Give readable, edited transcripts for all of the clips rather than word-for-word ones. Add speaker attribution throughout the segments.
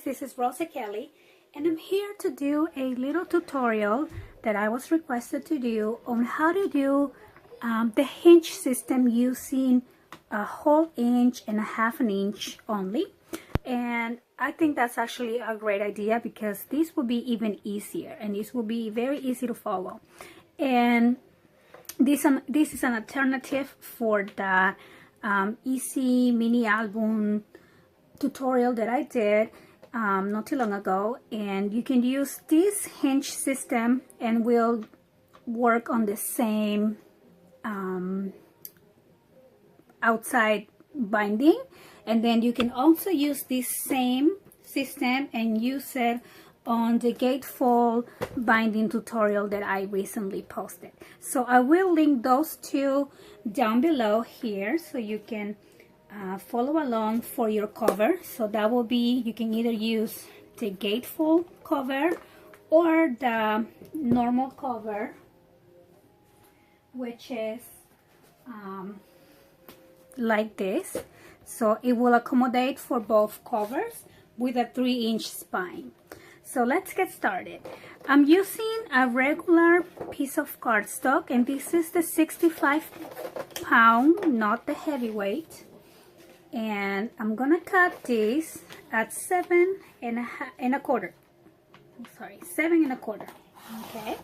Speaker 1: this is Rosa Kelly, and I'm here to do a little tutorial that I was requested to do on how to do the hinge system using a whole inch and a half an inch only. And I think that's actually a great idea because this will be even easier, and this will be very easy to follow. And this is an alternative for the easy mini album tutorial that I did not too long ago. And you can use this hinge system and we'll work on the same outside binding, and then you can also use this same system and use it on the gatefold binding tutorial that I recently posted. So I will link those two down below here so you can follow along for your cover. So that will be, you can either use the gatefold cover or the normal cover, which is like this. So it will accommodate for both covers with a 3-inch spine. So let's get started. I'm using a regular piece of cardstock, and this is the 65-pound, not the heavyweight. And I'm gonna cut this at 7 1/4. Sorry, 7 1/4. Okay.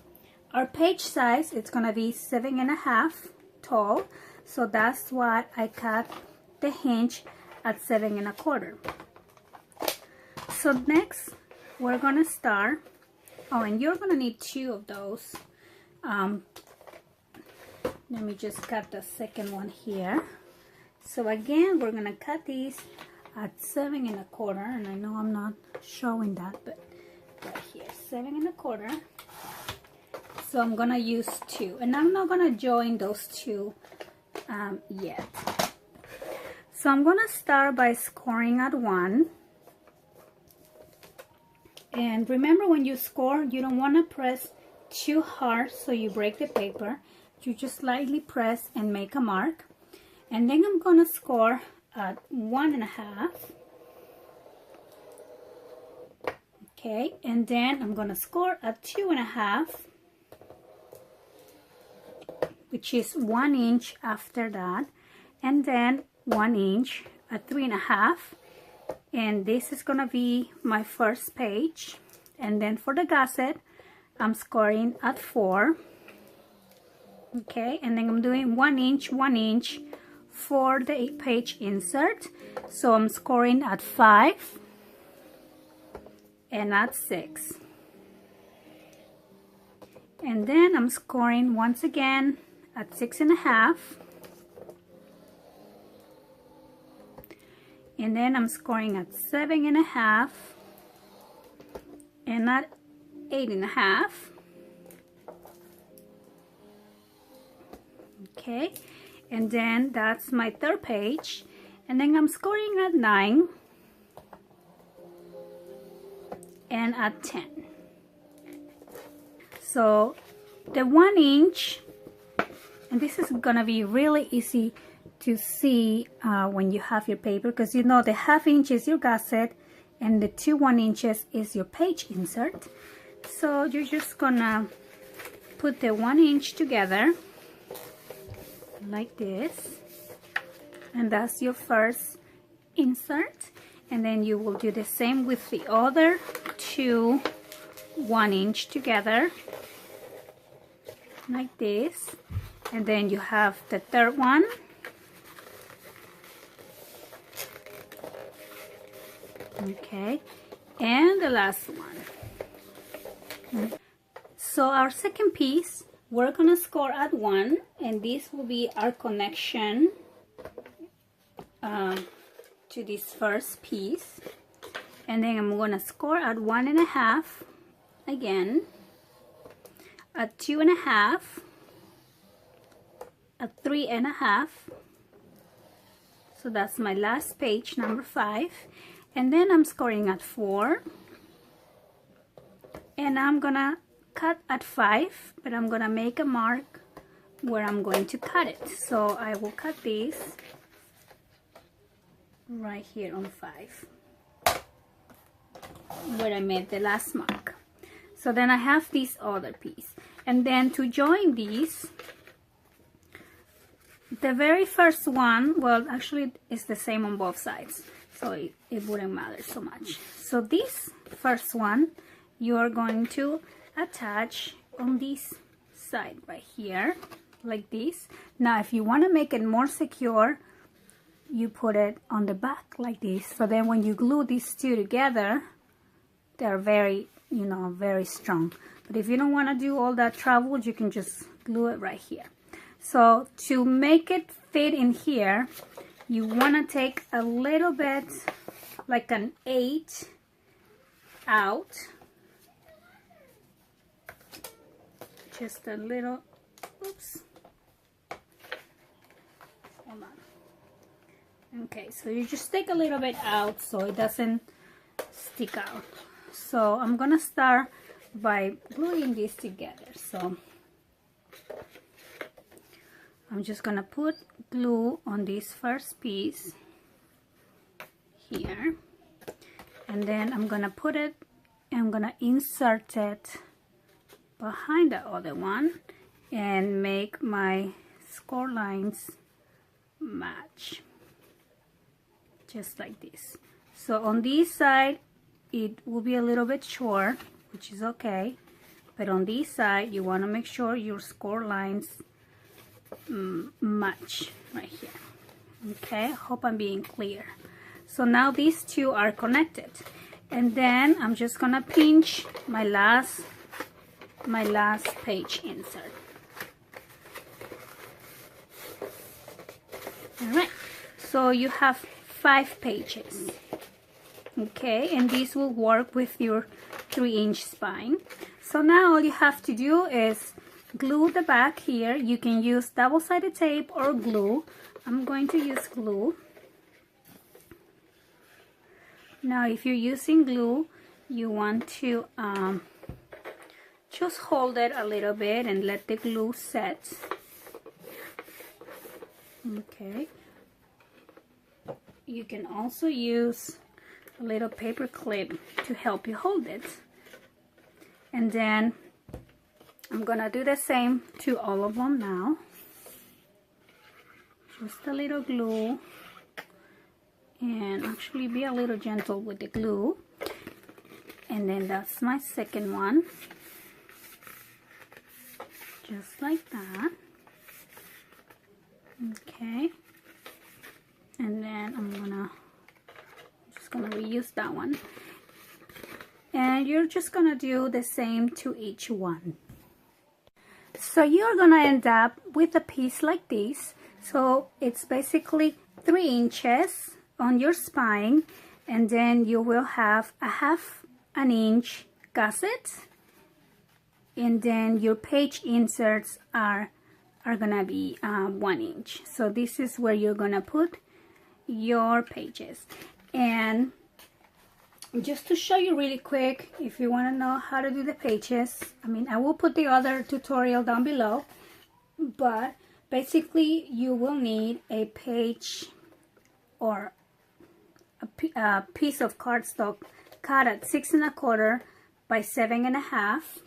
Speaker 1: Our page size, it's gonna be 7 1/2 tall. So that's why I cut the hinge at 7 1/4. So next we're gonna start, and you're gonna need 2 of those. Let me just cut the second one here. So again, we're gonna cut these at 7 1/4, and I know I'm not showing that, but right here, 7 1/4. So I'm gonna use 2, and I'm not gonna join those 2 yet. So I'm gonna start by scoring at 1. And remember, when you score, you don't want to press too hard so you break the paper. You just slightly press and make a mark. And then I'm gonna score at 1 1/2. Okay, and then I'm gonna score at 2 1/2, which is 1 inch after that, and then 1 inch at 3 1/2. And this is gonna be my first page. And then for the gusset, I'm scoring at 4. Okay, and then I'm doing 1 inch, 1 inch for the page insert. So I'm scoring at 5 and at 6. And then I'm scoring once again at 6 1/2. And then I'm scoring at 7 1/2 and at 8 1/2. Okay, and then that's my third page, and then I'm scoring at 9 and at 10. So the 1 inch, and this is gonna be really easy to see when you have your paper, because you know the 1/2 inch is your gusset and the 2 1 inches is your page insert. So you're just gonna put the 1 inch together like this, and that's your first insert. And then you will do the same with the other 2 1 inch together like this. And then you have the third one, okay, and the last one. So our second piece, we're gonna score at 1, and this will be our connection to this first piece. And then I'm gonna score at 1 1/2 again, at 2 1/2, at 3 1/2. So that's my last page, number 5. And then I'm scoring at 4, and I'm gonna cut at 5, but I'm gonna make a mark where I'm going to cut it. So I will cut this right here on 5. where I made the last mark. So then I have this other piece, and then to join these, the very first one, well, actually it's the same on both sides, so it wouldn't matter so much. So this first one you are going to attach on this side right here, like this. Now if you want to make it more secure, you put it on the back like this, so then when you glue these two together, they're very, you know, very strong. But if you don't want to do all that travel, you can just glue it right here. So to make it fit in here, you want to take a little bit, like an 8 out, just a little, oops, hold on. Okay, so you just take a little bit out so it doesn't stick out. So I'm gonna start by gluing this together. So I'm just gonna put glue on this first piece here, and then I'm gonna put it, I'm gonna insert it behind the other one and make my score lines match, just like this. So on this side it will be a little bit short, which is okay, but on this side you want to make sure your score lines match right here. Okay, hope I'm being clear. So now these two are connected, and then I'm just gonna pinch my last page insert. All right, so you have 5 pages. Okay, and this will work with your 3-inch spine. So now all you have to do is glue the back here. You can use double-sided tape or glue. I'm going to use glue. Now if you're using glue, you want to just hold it a little bit and let the glue set. Okay, you can also use a little paper clip to help you hold it, and then I'm gonna do the same to all of them now. Just a little glue, and actually be a little gentle with the glue. And then that's my second one, just like that. Okay, and then I'm just gonna reuse that one, and you're just gonna do the same to each one. So you're gonna end up with a piece like this. So it's basically 3 inches on your spine, and then you will have a 1/2 inch gusset, and then your page inserts are gonna be 1 inch. So this is where you're gonna put your pages. And just to show you really quick, if you want to know how to do the pages, I mean, I will put the other tutorial down below, but basically you will need a page or a piece of cardstock cut at 6 1/4 by 7 1/2,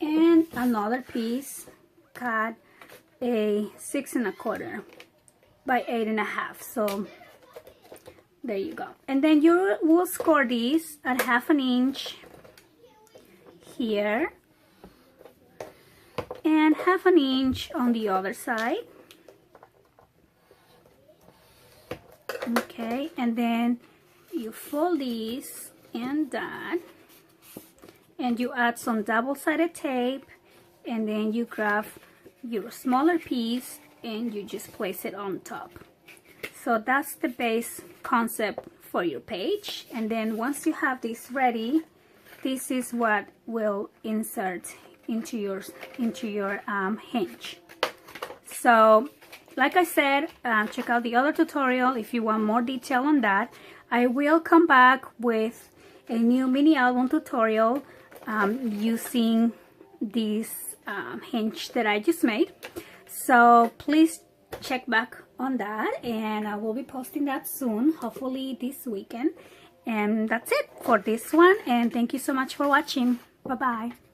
Speaker 1: and another piece cut a 6 1/4 by 8 1/2. So there you go. And then you will score these at 1/2 inch here and 1/2 inch on the other side. Okay, and then you fold these and that, and you add some double-sided tape, and then you grab your smaller piece and you just place it on top. So that's the base concept for your page. And then once you have this ready, this is what will insert into your hinge. So like I said, check out the other tutorial if you want more detail on that. I will come back with a new mini album tutorial using this hinge that I just made. So please check back on that, and I will be posting that soon, hopefully this weekend. And that's it for this one, and thank you so much for watching. Bye bye.